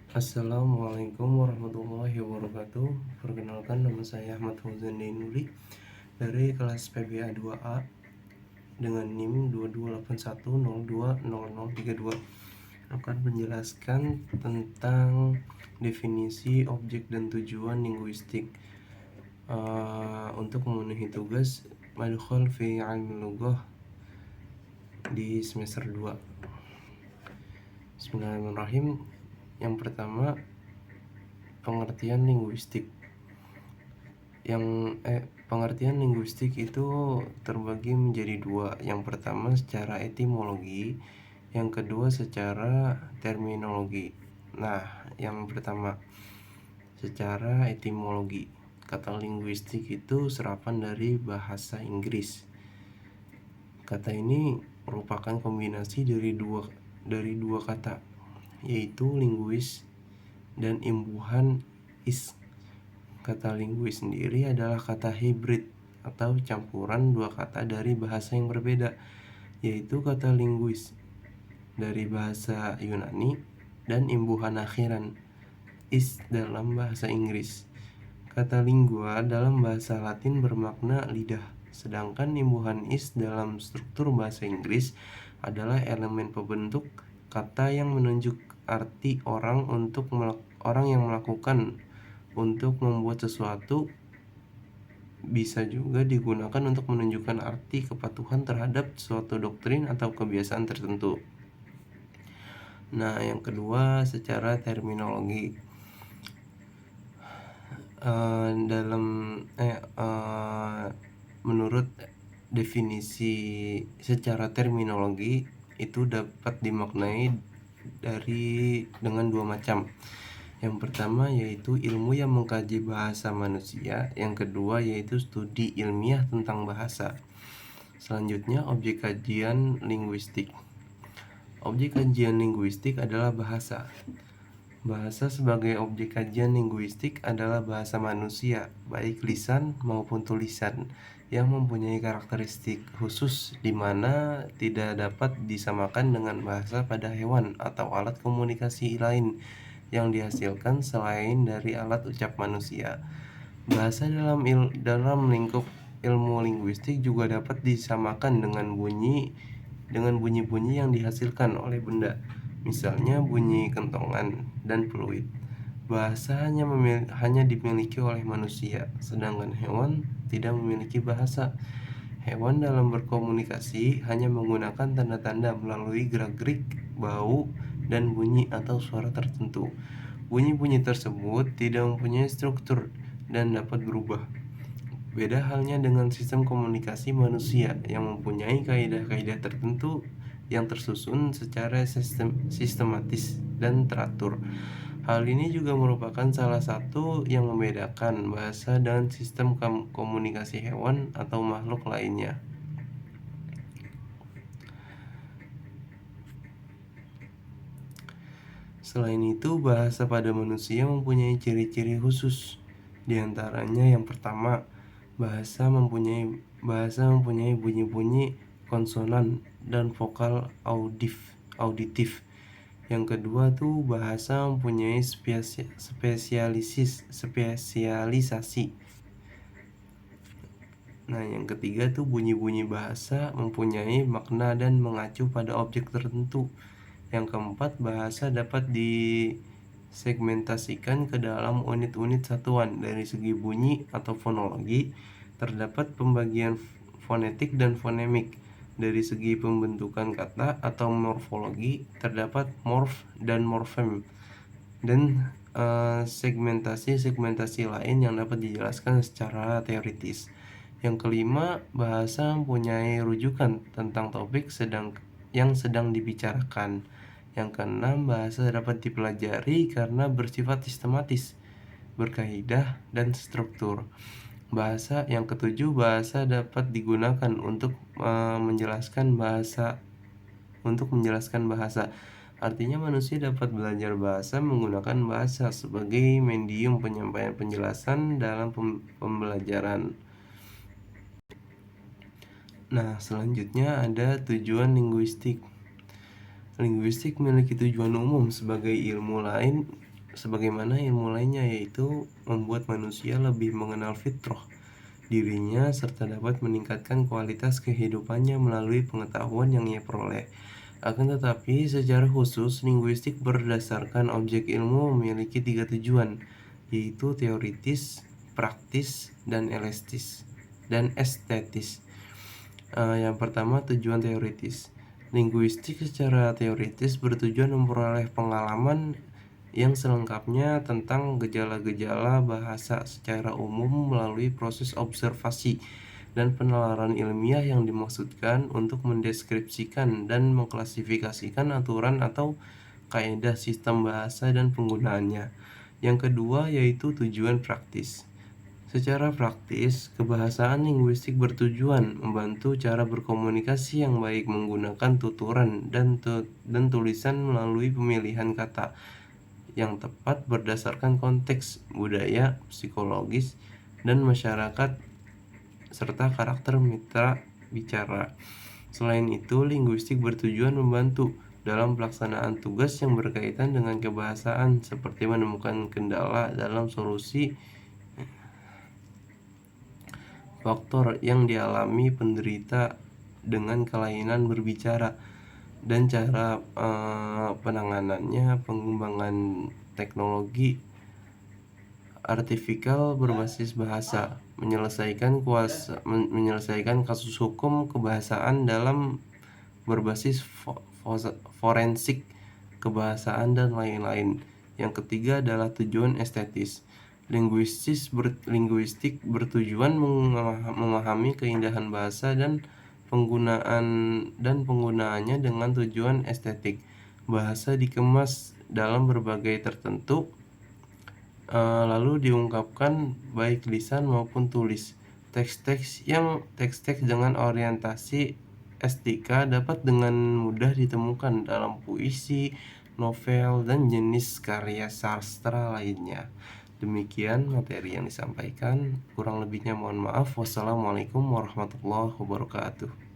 Assalamualaikum warahmatullahi wabarakatuh. Perkenalkan, nama saya Ahmad Fauzan Dainuri dari kelas PBA 2A dengan NIM 2281020032. Akan menjelaskan tentang definisi objek dan tujuan linguistik untuk memenuhi tugas madkhul fi ilmi lughah di semester 2. Bismillahirrahmanirrahim. Yang pertama, pengertian linguistik. Pengertian linguistik itu terbagi menjadi dua. Yang pertama secara etimologi, yang kedua secara terminologi. Nah, yang pertama secara etimologi. Kata linguistik itu serapan dari bahasa Inggris. Kata ini merupakan kombinasi dari dua kata, yaitu linguis dan imbuhan is. Kata linguis sendiri adalah kata hibrid atau campuran dua kata dari bahasa yang berbeda, yaitu kata linguis dari bahasa Yunani dan imbuhan akhiran is dalam bahasa Inggris. Kata lingua dalam bahasa Latin bermakna lidah, sedangkan imbuhan is dalam struktur bahasa Inggris adalah elemen pembentuk kata yang menunjuk arti orang yang melakukan untuk membuat sesuatu. Bisa juga digunakan untuk menunjukkan arti kepatuhan terhadap suatu doktrin atau kebiasaan tertentu. Nah, yang kedua secara terminologi. Menurut definisi secara terminologi itu dapat dimaknai dengan dua macam. Yang pertama yaitu ilmu yang mengkaji bahasa manusia, yang kedua yaitu studi ilmiah tentang bahasa. Selanjutnya, objek kajian linguistik. Objek kajian linguistik adalah bahasa. Bahasa sebagai objek kajian linguistik adalah bahasa manusia, baik lisan maupun tulisan, yang mempunyai karakteristik khusus di mana tidak dapat disamakan dengan bahasa pada hewan atau alat komunikasi lain yang dihasilkan selain dari alat ucap manusia. Bahasa dalam lingkup ilmu linguistik juga dapat disamakan dengan bunyi-bunyi yang dihasilkan oleh benda, misalnya bunyi kentongan dan peluit. Bahasa hanya dimiliki oleh manusia, sedangkan hewan tidak memiliki bahasa. Hewan dalam berkomunikasi hanya menggunakan tanda-tanda melalui gerak-gerik, bau, dan bunyi atau suara tertentu. Bunyi-bunyi tersebut tidak mempunyai struktur dan dapat berubah. Beda halnya dengan sistem komunikasi manusia yang mempunyai kaidah-kaidah tertentu yang tersusun secara sistematis dan teratur. Hal ini juga merupakan salah satu yang membedakan bahasa dan sistem komunikasi hewan atau makhluk lainnya. Selain itu, bahasa pada manusia mempunyai ciri-ciri khusus. Di antaranya yang pertama, bahasa mempunyai bunyi-bunyi konsonan dan vokal auditif. Yang kedua tuh bahasa mempunyai spesialisasi. Nah, yang ketiga tuh bunyi-bunyi bahasa mempunyai makna dan mengacu pada objek tertentu. Yang keempat, bahasa dapat disegmentasikan ke dalam unit-unit satuan. Dari segi bunyi atau fonologi, terdapat pembagian fonetik dan fonemik. Dari segi pembentukan kata atau morfologi, terdapat morf dan morfem. Dan segmentasi lain yang dapat dijelaskan secara teoritis. Yang kelima, bahasa mempunyai rujukan tentang topik yang sedang dibicarakan. Yang keenam, bahasa dapat dipelajari karena bersifat sistematis, berkaidah, dan struktur. Yang ketujuh, bahasa dapat digunakan untuk menjelaskan bahasa. Artinya manusia dapat belajar bahasa menggunakan bahasa sebagai medium penyampaian penjelasan dalam pembelajaran. Nah, selanjutnya ada tujuan linguistik. Linguistik memiliki tujuan umum sebagai ilmu lain sebagaimana ilmu lainnya, yaitu membuat manusia lebih mengenal fitrah dirinya serta dapat meningkatkan kualitas kehidupannya melalui pengetahuan yang ia peroleh. Akan tetapi, secara khusus, linguistik berdasarkan objek ilmu memiliki tiga tujuan, yaitu teoritis, praktis, dan estetis. Yang pertama, tujuan teoritis. Linguistik secara teoritis bertujuan memperoleh pengalaman yang selengkapnya tentang gejala-gejala bahasa secara umum melalui proses observasi dan penalaran ilmiah yang dimaksudkan untuk mendeskripsikan dan mengklasifikasikan aturan atau kaidah sistem bahasa dan penggunaannya. Yang kedua yaitu tujuan praktis. Secara praktis, kebahasaan linguistik bertujuan membantu cara berkomunikasi yang baik menggunakan tuturan dan tulisan melalui pemilihan kata yang tepat berdasarkan konteks, budaya, psikologis, dan masyarakat serta karakter mitra bicara. Selain itu, linguistik bertujuan membantu dalam pelaksanaan tugas yang berkaitan dengan kebahasaan seperti menemukan kendala dalam solusi faktor yang dialami penderita dengan kelainan berbicara dan cara penanganannya. Pengembangan teknologi artifisial berbasis bahasa menyelesaikan kasus hukum kebahasaan dalam berbasis forensik kebahasaan dan lain-lain. Yang ketiga adalah tujuan estetis. Linguistik bertujuan memahami keindahan bahasa dan penggunaannya dengan tujuan estetik. Bahasa dikemas dalam berbagai tertentu, lalu diungkapkan baik lisan maupun tulis. Teks-teks dengan orientasi estetika dapat dengan mudah ditemukan dalam puisi, novel, dan jenis karya sastra lainnya. Demikian materi yang disampaikan, kurang lebihnya mohon maaf. Wassalamualaikum warahmatullahi wabarakatuh.